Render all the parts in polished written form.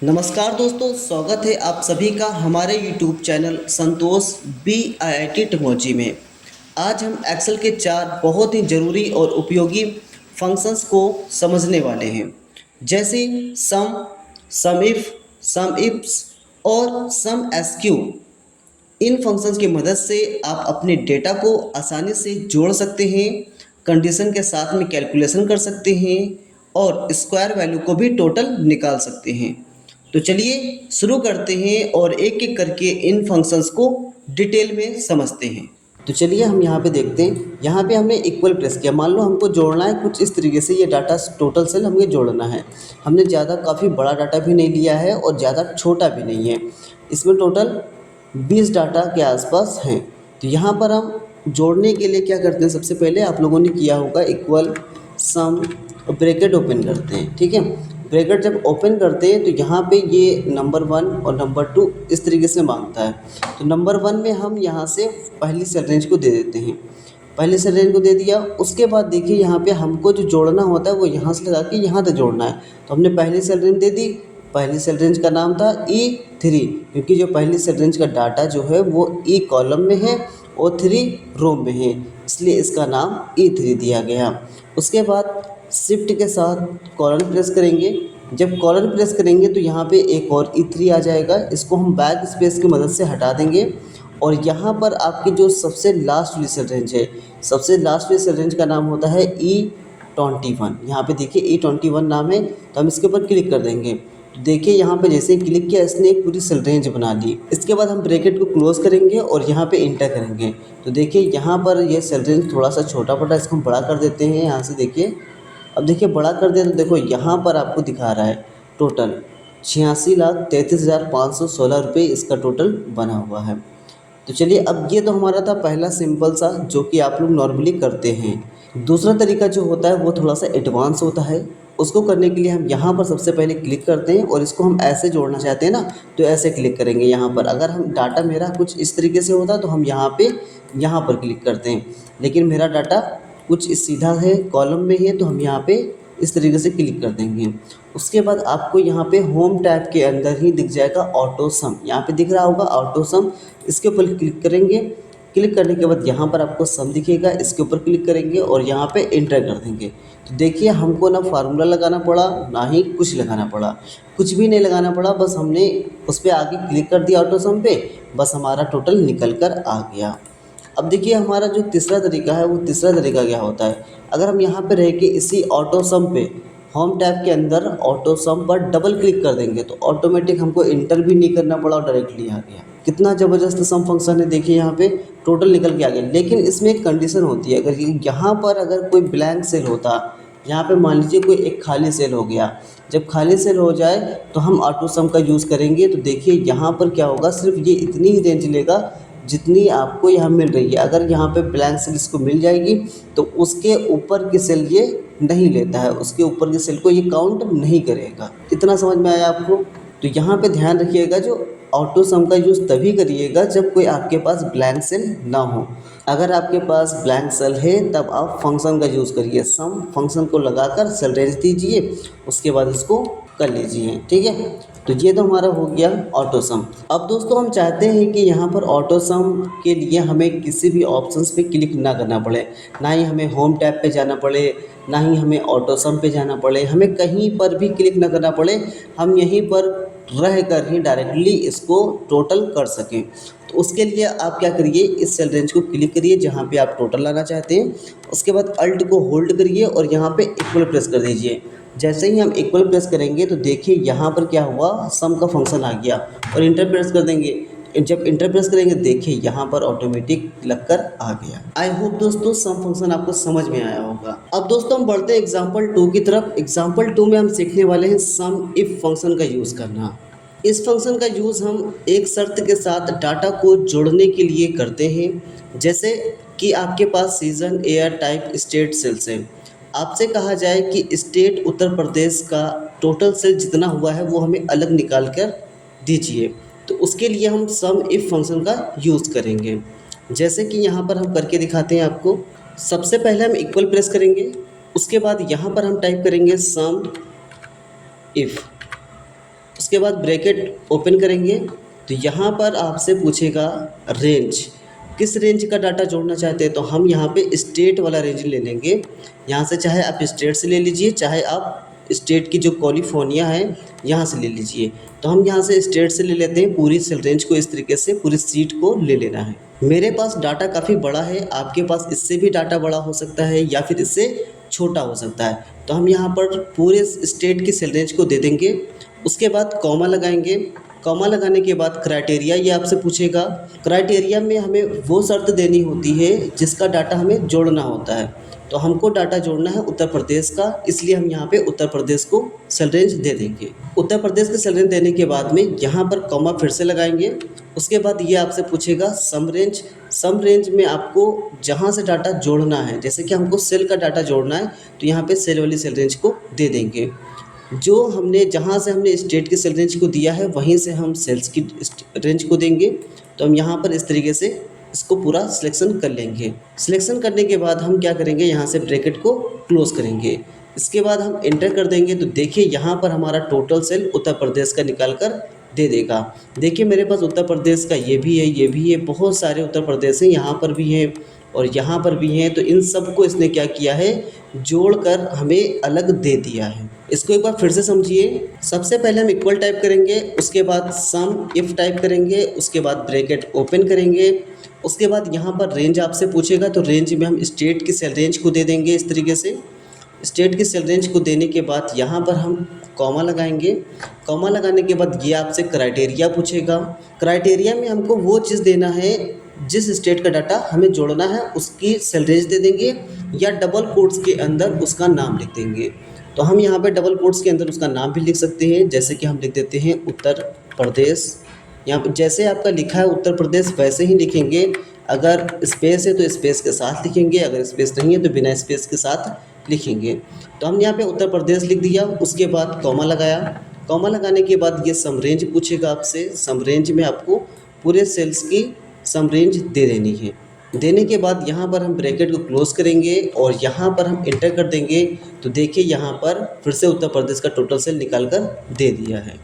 नमस्कार दोस्तों, स्वागत है आप सभी का हमारे YouTube चैनल संतोष BIIT टेक्नोलॉजी में। आज हम एक्सेल के 4 बहुत ही ज़रूरी और उपयोगी फंक्शंस को समझने वाले हैं, जैसे सम इफ, सम इफ्स और सम एसक्यू। इन फंक्शंस की मदद से आप अपने डेटा को आसानी से जोड़ सकते हैं, कंडीशन के साथ में कैलकुलेशन कर सकते हैं और स्क्वायर वैल्यू को भी टोटल निकाल सकते हैं। तो चलिए शुरू करते हैं और एक एक करके इन फंक्शंस को डिटेल में समझते हैं। तो चलिए हम यहाँ पे देखते हैं। यहाँ पे हमने इक्वल प्रेस किया। मान लो हमको जोड़ना है कुछ इस तरीके से, ये डाटा टोटल सेल हमें जोड़ना है। हमने ज़्यादा काफ़ी बड़ा डाटा भी नहीं लिया है और ज़्यादा छोटा भी नहीं है। इसमें टोटल 20 डाटा के आसपास हैं। तो यहाँ पर हम जोड़ने के लिए क्या करते हैं, सबसे पहले आप लोगों ने किया होगा इक्वल सम ब्रैकेट ओपन करते हैं। ठीक है, ब्रैकेट जब ओपन करते हैं तो यहाँ पे ये नंबर 1 और नंबर 2 इस तरीके से मांगता है। तो नंबर 1 में हम यहाँ से पहली सेल रेंज को दे देते हैं। पहली सेल रेंज को दे दिया, उसके बाद देखिए यहाँ पे हमको जो जोड़ना होता है वो यहाँ से लगा के यहाँ तक जोड़ना है। तो हमने पहली सेल रेंज दे दी। पहली सेल रेंज का नाम था E3, क्योंकि जो पहली सेल रेंज का डाटा जो है वो E कॉलम में है और 3 रो में है, इसलिए इसका नाम E3 दिया गया। उसके बाद शिफ्ट के साथ कॉलन प्रेस करेंगे। जब कॉलन प्रेस करेंगे तो यहाँ पे एक और E3 आ जाएगा। इसको हम बैक स्पेस की मदद से हटा देंगे और यहाँ पर आपकी जो सबसे लास्ट वाली सेल रेंज है, सबसे लास्ट वाली सेल रेंज का नाम होता है E21। यहाँ पे देखिए E21 नाम है, तो हम इसके ऊपर क्लिक कर देंगे। तो देखिए यहाँ पे जैसे ही क्लिक किया इसने एक पूरी सेल रेंज बना ली। इसके बाद हम ब्रैकेट को क्लोज करेंगे और यहाँ पे इंटर करेंगे। तो देखिए यहाँ पर ये सेल रेंज थोड़ा सा छोटा पड़ा, इसको हम बड़ा कर देते हैं। यहाँ से देखिए, अब देखिए बड़ा कर दिया तो देखो यहाँ पर आपको दिखा रहा है टोटल 86,33,516 रुपये इसका टोटल बना हुआ है। तो चलिए, अब ये तो हमारा था पहला सिंपल सा जो कि आप लोग नॉर्मली करते हैं। दूसरा तरीका जो होता है वो थोड़ा सा एडवांस होता है। उसको करने के लिए हम यहाँ पर सबसे पहले क्लिक करते हैं और इसको हम ऐसे जोड़ना चाहते हैं ना, तो ऐसे क्लिक करेंगे यहाँ पर। अगर हम डाटा मेरा कुछ इस तरीके से होता तो हम यहाँ पर क्लिक करते हैं, लेकिन मेरा डाटा कुछ सीधा है, कॉलम में है, तो हम यहाँ पे इस तरीके से क्लिक कर देंगे। उसके बाद आपको यहाँ पे होम टैब के अंदर ही दिख जाएगा ऑटो सम। यहाँ पे दिख रहा होगा ऑटो सम, इसके ऊपर क्लिक करेंगे। क्लिक करने के बाद यहाँ पर आपको सम दिखेगा, इसके ऊपर क्लिक करेंगे और यहाँ पे एंटर कर देंगे। तो देखिए हमको ना फार्मूला लगाना पड़ा ना ही कुछ लगाना पड़ा, कुछ भी नहीं लगाना पड़ा, बस हमने उस पर आगे क्लिक कर दिया ऑटो सम पे, बस हमारा टोटल निकल कर आ गया। अब देखिए हमारा जो तीसरा तरीका है वो तीसरा तरीका क्या होता है। अगर हम यहाँ पे रह के इसी ऑटो सम पे होम टैब के अंदर ऑटो सम पर डबल क्लिक कर देंगे तो ऑटोमेटिक हमको इंटर भी नहीं करना पड़ा और डायरेक्टली आ गया। कितना ज़बरदस्त सम फंक्शन है, देखिए यहाँ पे टोटल निकल के आ गया। लेकिन इसमें एक कंडीशन होती है, अगर यहाँ पर अगर कोई ब्लैंक सेल होता, यहाँ पे मान लीजिए कोई एक खाली सेल हो गया, जब खाली सेल हो जाए तो हम ऑटो सम का यूज़ करेंगे। तो देखिए यहाँ पर क्या होगा, सिर्फ ये इतनी ही रेंज लेगा जितनी आपको यहाँ मिल रही है। अगर यहाँ पे ब्लैंक सेल इसको मिल जाएगी तो उसके ऊपर की सेल ये नहीं लेता है, उसके ऊपर की सेल को ये काउंट नहीं करेगा। इतना समझ में आया आपको? तो यहाँ पे ध्यान रखिएगा, जो ऑटो सम का यूज़ तभी करिएगा जब कोई आपके पास ब्लैंक सेल ना हो। अगर आपके पास ब्लैंक सेल है तब आप फंक्शन का यूज़ करिए। सम फंक्शन को लगाकर सेल रेंज दीजिए, उसके बाद इसको कर लीजिए। ठीक है, तो ये तो हमारा हो गया ऑटो सम। अब दोस्तों हम चाहते हैं कि यहाँ पर ऑटो सम के लिए हमें किसी भी ऑप्शंस पे क्लिक ना करना पड़े, ना ही हमें होम टैब पे जाना पड़े, ना ही हमें ऑटो सम पे जाना पड़े, हमें कहीं पर भी क्लिक ना करना पड़े। हम यहीं पर रह कर ही डायरेक्टली इसको टोटल कर सकें। तो उसके लिए आप क्या करिए, इस सेल रेंज को क्लिक करिए जहाँ पे आप टोटल लाना चाहते हैं। उसके बाद अल्ट को होल्ड करिए और यहाँ पे इक्वल प्रेस कर दीजिए। जैसे ही हम इक्वल प्रेस करेंगे तो देखिए यहाँ पर क्या हुआ, सम का फंक्शन आ गया। और इंटर प्रेस कर देंगे, जब इंटर प्रेस करेंगे देखिए यहाँ पर ऑटोमेटिक लगकर आ गया। आई होप दोस्तों सम फंक्शन आपको समझ में आया होगा। अब दोस्तों हम बढ़ते हैं एग्जाम्पल 2 की तरफ। एग्जाम्पल 2 में हम सीखने वाले हैं सम इफ फंक्शन का यूज़ करना। इस फंक्शन का यूज़ हम एक शर्त के साथ डाटा को जोड़ने के लिए करते हैं। जैसे कि आपके पास season, air type, state sales हैं। आपसे कहा जाए कि स्टेट उत्तर प्रदेश का टोटल सेल जितना हुआ है वो हमें अलग निकाल कर दीजिए। तो उसके लिए हम सम इफ फंक्शन का यूज़ करेंगे, जैसे कि यहाँ पर हम करके दिखाते हैं आपको। सबसे पहले हम इक्वल प्रेस करेंगे, उसके बाद यहाँ पर हम टाइप करेंगे सम इफ। उसके बाद ब्रैकेट ओपन करेंगे तो यहाँ पर आपसे पूछेगा रेंज, किस रेंज का डाटा जोड़ना चाहते हैं। तो हम यहाँ पे स्टेट वाला रेंज ले लेंगे। यहाँ से चाहे आप स्टेट से ले लीजिए, चाहे आप स्टेट की जो कैलिफोर्निया है यहाँ से ले लीजिए। तो हम यहाँ से स्टेट से ले लेते हैं। पूरी सेल रेंज को इस तरीके से पूरी सीट को ले लेना है। मेरे पास डाटा काफ़ी बड़ा है, आपके पास इससे भी डाटा बड़ा हो सकता है या फिर इससे छोटा हो सकता है। तो हम यहाँ पर पूरे स्टेट की सेल रेंज को दे देंगे। उसके बाद कॉमा लगाएंगे। कॉमा लगाने के बाद क्राइटेरिया ये आपसे पूछेगा। क्राइटेरिया में हमें वो शर्त देनी होती है जिसका डाटा हमें जोड़ना होता है। तो हमको डाटा जोड़ना है उत्तर प्रदेश का, इसलिए हम यहाँ पे उत्तर प्रदेश को सेल रेंज दे देंगे। उत्तर प्रदेश की सेल रेंज देने के बाद में यहाँ पर कॉमा फिर से लगाएंगे। उसके बाद ये आपसे पूछेगा सम रेंज। सम रेंज में आपको जहाँ से डाटा जोड़ना है, जैसे कि हमको सेल का डाटा जोड़ना है तो यहाँ पे सेल वाली सेल रेंज को दे देंगे। जो हमने जहाँ से हमने स्टेट की सेल रेंज को दिया है वहीं से हम सेल्स की रेंज को देंगे। तो हम यहाँ पर इस तरीके से इसको पूरा सिलेक्शन कर लेंगे। सिलेक्शन करने के बाद हम क्या करेंगे, यहाँ से ब्रैकेट को क्लोज करेंगे। इसके बाद हम एंटर कर देंगे तो देखिए यहाँ पर हमारा टोटल सेल उत्तर प्रदेश का निकाल कर दे देगा। देखिए मेरे पास उत्तर प्रदेश का ये भी है, ये भी है, बहुत सारे उत्तर प्रदेश हैं, यहाँ पर भी हैं और यहाँ पर भी हैं। तो इन सबको इसने क्या किया है, जोड़कर हमें अलग दे दिया है। इसको एक बार फिर से समझिए। सबसे पहले हम इक्वल टाइप करेंगे, उसके बाद सम इफ टाइप करेंगे, उसके बाद ब्रैकेट ओपन करेंगे। उसके बाद यहाँ पर रेंज आपसे पूछेगा तो रेंज में हम स्टेट की सेल रेंज को दे देंगे। इस तरीके से स्टेट की सेल रेंज को देने के बाद यहाँ पर हम कॉमा लगाएंगे। कॉमा लगाने के बाद ये आपसे क्राइटेरिया पूछेगा। क्राइटेरिया में हमको वो चीज़ देना है जिस स्टेट का डाटा हमें जोड़ना है उसकी सेल रेंज दे देंगे या डबल कोट्स के अंदर उसका नाम लिख देंगे। तो हम यहाँ पे डबल कोट्स के अंदर उसका नाम भी लिख सकते हैं, जैसे कि हम लिख देते हैं उत्तर प्रदेश। यहाँ पर जैसे आपका लिखा है उत्तर प्रदेश वैसे ही लिखेंगे। अगर स्पेस है तो स्पेस के साथ लिखेंगे, अगर स्पेस नहीं है तो बिना स्पेस के साथ लिखेंगे। तो हम यहाँ पे उत्तर प्रदेश लिख दिया। उसके बाद कॉमा लगाया। कॉमा लगाने के बाद ये सम रेंज पूछेगा आपसे। सम रेंज में आपको पूरे सेल्स की सम रेंज दे देनी है। देने के बाद यहाँ पर हम ब्रैकेट को क्लोज करेंगे और यहाँ पर हम इंटर कर देंगे। तो देखिए यहाँ पर फिर से उत्तर प्रदेश का टोटल सेल निकाल कर दे दिया है।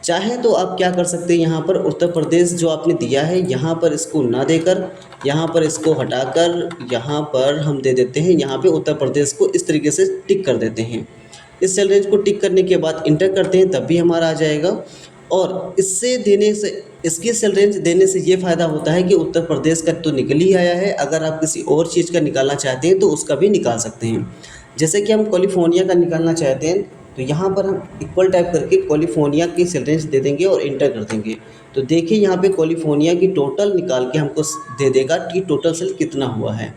चाहे तो आप क्या कर सकते हैं, यहाँ पर उत्तर प्रदेश जो आपने दिया है यहाँ पर इसको ना देकर यहाँ पर इसको हटाकर यहाँ पर हम दे देते हैं, यहाँ पे उत्तर प्रदेश को इस तरीके से टिक कर देते हैं। इस सेल रेंज को टिक करने के बाद इंटर करते हैं तब भी हमारा आ जाएगा। और इससे देने से, इसकी सेल रेंज देने से ये फ़ायदा होता है कि उत्तर प्रदेश का तो निकल ही आया है, अगर आप किसी और चीज़ का निकालना चाहते हैं तो उसका भी निकाल सकते हैं। जैसे कि हम कैलिफोर्निया का निकालना चाहते हैं तो यहाँ पर हम इक्वल टाइप करके कैलिफोर्निया की सेल रेंज दे देंगे और इंटर कर देंगे। तो देखिए यहाँ पे कैलिफोर्निया की टोटल निकाल के हमको दे देगा कि टोटल सेल कितना हुआ है।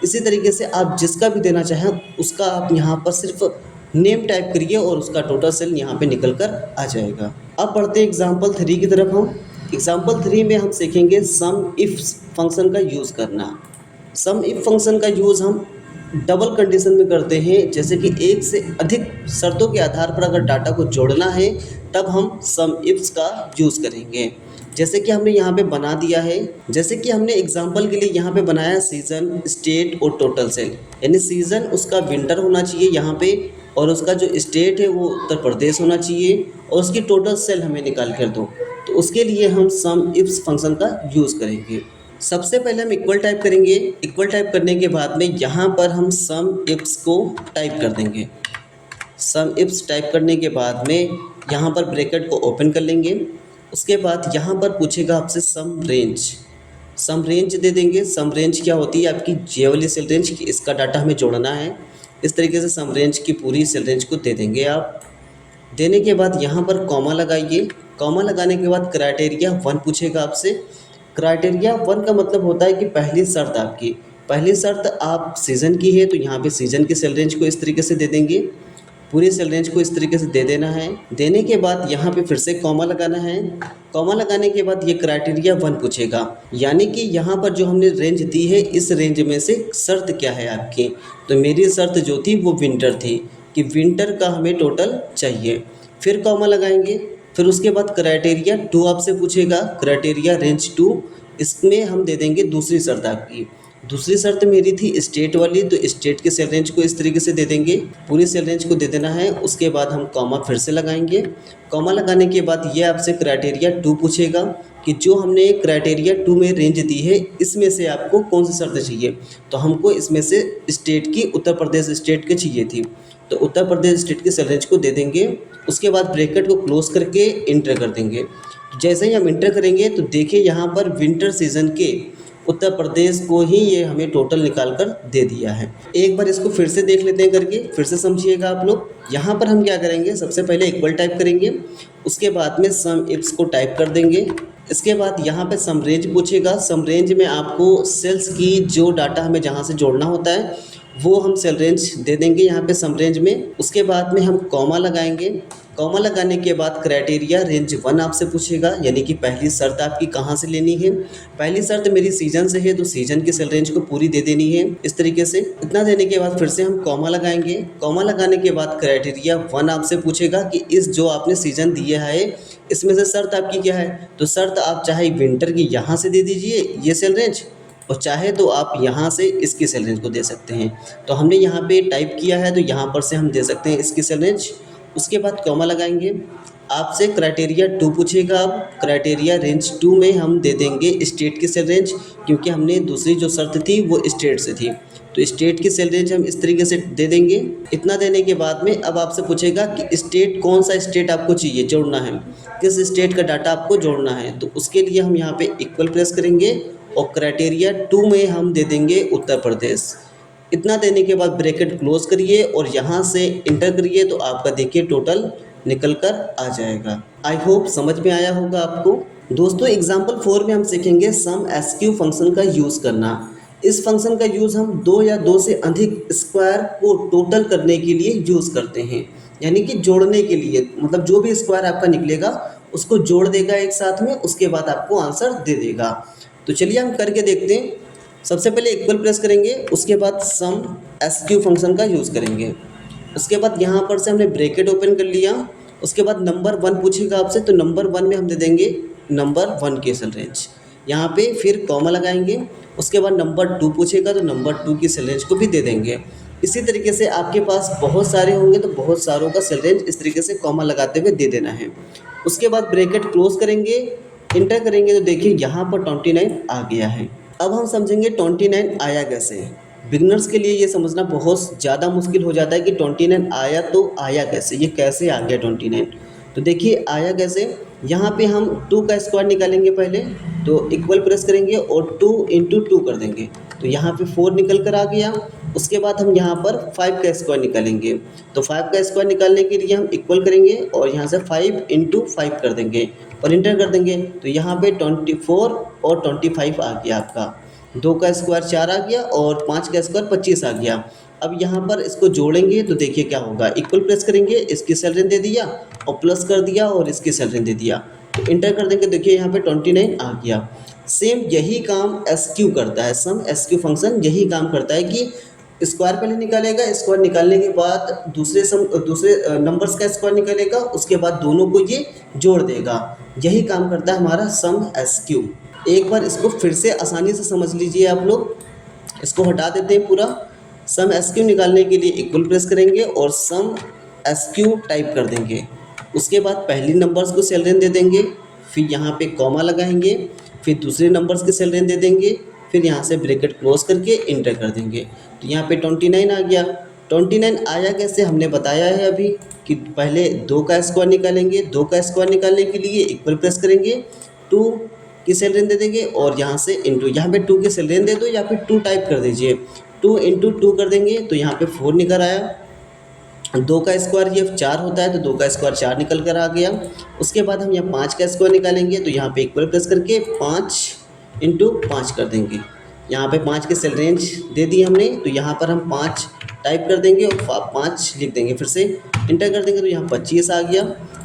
इसी तरीके से आप जिसका भी देना चाहें उसका आप यहाँ पर सिर्फ नेम टाइप करिए और उसका टोटल सेल यहाँ पे निकल कर आ जाएगा। अब बढ़ते हैं एग्जाम्पल 3 की तरफ। हम एग्जाम्पल 3 में हम सीखेंगे सम इफ फंक्शन का यूज़ करना। सम इफ फंक्शन का यूज़ हम डबल कंडीशन में करते हैं, जैसे कि एक से अधिक शर्तों के आधार पर अगर डाटा को जोड़ना है तब हम सम इफ्स का यूज़ करेंगे। जैसे कि हमने यहाँ पे बना दिया है, जैसे कि हमने एग्जांपल के लिए यहाँ पे बनाया सीज़न, स्टेट और टोटल सेल। यानी सीज़न उसका विंटर होना चाहिए यहाँ पे और उसका जो स्टेट है वो उत्तर प्रदेश होना चाहिए और उसकी टोटल सेल हमें निकाल कर दो। तो उसके लिए हम सम इफ्स फंक्शन का यूज़ करेंगे। सबसे पहले हम इक्वल टाइप करेंगे। इक्वल टाइप करने के बाद में यहाँ पर हम सम इफ्स को टाइप कर देंगे। सम इफ्स टाइप करने के बाद में यहाँ पर ब्रैकेट को ओपन कर लेंगे। उसके बाद यहाँ पर पूछेगा आपसे सम रेंज। सम रेंज दे देंगे। सम रेंज क्या होती है, आपकी जे वाली सेल रेंज की, इसका डाटा हमें जोड़ना है। इस तरीके से सम रेंज की पूरी सेल रेंज को दे देंगे आप। देने के बाद यहाँ पर कॉमा लगाइए। कॉमा लगाने के बाद क्राइटेरिया 1 पूछेगा आपसे। क्राइटेरिया 1 का मतलब होता है कि पहली शर्त आपकी, पहली शर्त आप सीज़न की है तो यहाँ पे सीज़न की सेल रेंज को इस तरीके से दे देंगे। पूरी सेल रेंज को इस तरीके से दे देना है। देने के बाद यहाँ पे फिर से कॉमा लगाना है। कॉमा लगाने के बाद ये क्राइटेरिया 1 पूछेगा, यानी कि यहाँ पर जो हमने रेंज दी है इस रेंज में से शर्त क्या है आपकी। तो मेरी शर्त जो थी वो विंटर थी कि विंटर का हमें टोटल चाहिए। फिर कॉमा लगाएंगे। फिर उसके बाद क्राइटेरिया 2 आपसे पूछेगा, क्राइटेरिया रेंज 2, इसमें हम दे देंगे दूसरी शर्त आपकी। दूसरी शर्त मेरी थी स्टेट वाली, तो स्टेट के सेल रेंज को इस तरीके से दे देंगे, पूरी सेल रेंज को दे देना है। उसके बाद हम कॉमा फिर से लगाएंगे। कॉमा लगाने के बाद ये आपसे क्राइटेरिया 2 पूछेगा कि जो हमने क्राइटेरिया 2 में रेंज दी है इसमें से आपको कौन सी शर्त चाहिए। तो हमको इसमें से स्टेट की उत्तर प्रदेश स्टेट की चाहिए थी, तो उत्तर प्रदेश स्टेट की सेल रेंज को दे देंगे। उसके बाद ब्रैकेट को क्लोज करके इंटर कर देंगे। जैसे ही हम इंटर करेंगे तो देखिए यहाँ पर विंटर सीजन के उत्तर प्रदेश को ही ये हमें टोटल निकाल कर दे दिया है। एक बार इसको फिर से देख लेते हैं करके, फिर से समझिएगा आप लोग। यहाँ पर हम क्या करेंगे, सबसे पहले इक्वल टाइप करेंगे, उसके बाद में सम इफ्स को टाइप कर देंगे। इसके बाद यहाँ पे सम रेंज पूछेगा। सम रेंज में आपको सेल्स की जो डाटा हमें जहाँ से जोड़ना होता है वो हम सेल रेंज दे देंगे यहाँ पे सम रेंज में। उसके बाद में हम कॉमा लगाएंगे। कॉमा लगाने के बाद क्राइटेरिया रेंज 1 आपसे पूछेगा, यानी कि पहली शर्त आपकी कहाँ से लेनी है। पहली शर्त मेरी सीजन से है, तो सीजन की सेल रेंज को पूरी दे देनी है इस तरीके से। इतना देने के बाद फिर से हम कॉमा लगाएंगे। कॉमा लगाने के बाद क्राइटेरिया 1 आपसे पूछेगा कि इस जो आपने सीजन दिया है इसमें से शर्त आपकी क्या है। तो शर्त आप चाहे विंटर की यहाँ से दे दीजिए ये सेल रेंज, और चाहे तो आप यहाँ से इसकी सेल रेंज को दे सकते हैं। तो हमने यहाँ पे टाइप किया है तो यहाँ पर से हम दे सकते हैं इसकी सेल रेंज। उसके बाद कॉमा लगाएंगे। आपसे क्राइटेरिया 2 पूछेगा। अब क्राइटेरिया रेंज 2 में हम दे देंगे स्टेट की सेल रेंज, क्योंकि हमने दूसरी जो शर्त थी वो स्टेट से थी, तो स्टेट की सेल रेंज हम इस तरीके से दे देंगे। इतना देने के बाद में अब आपसे पूछेगा कि स्टेट कौन सा स्टेट आपको चाहिए, जोड़ना है, किस स्टेट का डाटा आपको जोड़ना है। तो उसके लिए हम यहाँ पे इक्वल प्रेस करेंगे और क्राइटेरिया 2 में हम दे देंगे उत्तर प्रदेश। इतना देने के बाद ब्रैकेट क्लोज करिए और यहाँ से इंटर करिए, तो आपका देखिए टोटल निकल कर आ जाएगा। आई होप समझ में आया होगा आपको। दोस्तों एग्जाम्पल 4 में हम सीखेंगे सम एसक्यू फंक्शन का यूज़ करना। इस फंक्शन का यूज़ हम 2 या 2 से अधिक स्क्वायर को टोटल करने के लिए यूज़ करते हैं, यानी कि जोड़ने के लिए, मतलब जो भी स्क्वायर आपका निकलेगा उसको जोड़ देगा एक साथ में, उसके बाद आपको आंसर दे देगा। तो चलिए हम करके देखते हैं। सबसे पहले इक्वल प्रेस करेंगे, उसके बाद सम एसक्यू फंक्शन का यूज़ करेंगे। उसके बाद यहाँ पर से हमने ब्रैकेट ओपन कर लिया। उसके बाद नंबर 1 पूछेगा आपसे, तो नंबर 1 में हम दे देंगे नंबर 1 की सेल रेंज। यहाँ पे फिर कॉमा लगाएंगे। उसके बाद नंबर 2 पूछेगा तो नंबर 2 की सेल रेंज को भी दे देंगे। इसी तरीके से आपके पास बहुत सारे होंगे तो बहुत सारों का सेल रेंज इस तरीके से कॉमा लगाते हुए दे देना है। उसके बाद ब्रैकेट क्लोज करेंगे, इंटर करेंगे, तो देखिए यहाँ पर 29 आ गया है। अब हम समझेंगे 29 आया कैसे। बिगनर्स के लिए ये समझना बहुत ज़्यादा मुश्किल हो जाता है कि 29 आया तो आया कैसे, ये कैसे आ गया 29। तो देखिए आया कैसे, यहाँ पे हम 2 का स्क्वायर निकालेंगे पहले, तो इक्वल प्रेस करेंगे और 2 इंटू 2 कर देंगे, तो यहाँ पे 4 निकल कर आ गया। उसके बाद हम यहाँ पर 5 का स्क्वायर निकालेंगे, तो 5 का स्क्वायर निकालने के लिए हम इक्वल करेंगे और यहाँ से 5 इंटू 5 कर देंगे और इंटर कर देंगे, तो यहाँ पे 24 और 25 आ गया आपका। 2 का स्क्वायर 4 आ गया और 5 का स्क्वायर 25 आ गया। अब यहाँ पर इसको जोड़ेंगे तो देखिए क्या होगा, इक्वल प्रेस करेंगे, इसकी सेल रेंज दे दिया और प्लस कर दिया और इसकी सेल रेंज दे दिया, तो इंटर कर देंगे, देखिए यहाँ पे 29 आ गया। सेम यही काम एसक्यू करता है, सम एसक्यू फंक्शन यही काम करता है कि स्क्वायर पहले निकालेगा, स्क्वायर निकालने के बाद दूसरे नंबर्स का स्क्वायर निकालेगा, उसके बाद दोनों को ये जोड़ देगा। यही काम करता है हमारा सम एसक्यू। एक बार इसको फिर से आसानी से समझ लीजिए आप लोग। इसको हटा देते हैं पूरा। सम एसक्यू निकालने के लिए इक्वल प्रेस करेंगे और सम एसक्यू टाइप कर देंगे। उसके बाद पहली नंबर्स को सेल रेंज दे देंगे, फिर यहाँ पे कॉमा लगाएंगे, फिर दूसरे नंबर्स के सेल रेंज दे देंगे, फिर यहाँ से ब्रैकेट क्लोज करके इंटर कर देंगे, तो यहाँ पे 29 आ गया। 29 आया कैसे हमने बताया है अभी कि पहले 2 का स्क्वायर निकालेंगे, 2 का स्क्वायर निकालने के लिए इक्वल प्रेस करेंगे, 2 की सेल रेंज दे देंगे और यहाँ से इंटू, यहाँ पे 2 की सेल रेंज दे दो या फिर 2 टाइप कर दीजिए, 2 इंटू 2 कर देंगे, तो यहाँ पे 4 निकल आया। 2 का स्क्वायर ये 4 होता है, तो 2 का स्क्वायर 4 निकल कर आ गया। उसके बाद हम यहाँ 5 का स्क्वायर निकालेंगे, तो यहाँ पे इक्वल प्रेस करके 5 इंटू 5 कर देंगे। यहाँ पे 5 के सेल रेंज दे दी हमने, तो यहाँ पर हम 5 टाइप कर देंगे और 5 लिख देंगे, फिर से इंटर कर देंगे, तो यहाँ 25 आ गया।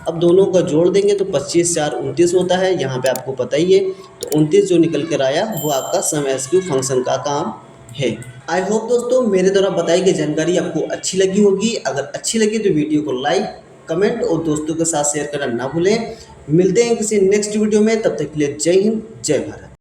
अब दोनों का जोड़ देंगे तो 25 4 29 होता है, यहाँ पे आपको पता ही है, तो 29 जो निकल कर आया वो आपका सम एसक्यू फंक्शन का काम है। आई होप दोस्तों मेरे द्वारा बताई गई जानकारी आपको अच्छी लगी होगी। अगर अच्छी लगी तो वीडियो को लाइक, कमेंट और दोस्तों के साथ शेयर करना ना भूलें। मिलते हैं किसी नेक्स्ट वीडियो में, तब तक के लिए जय हिंद, जय भारत।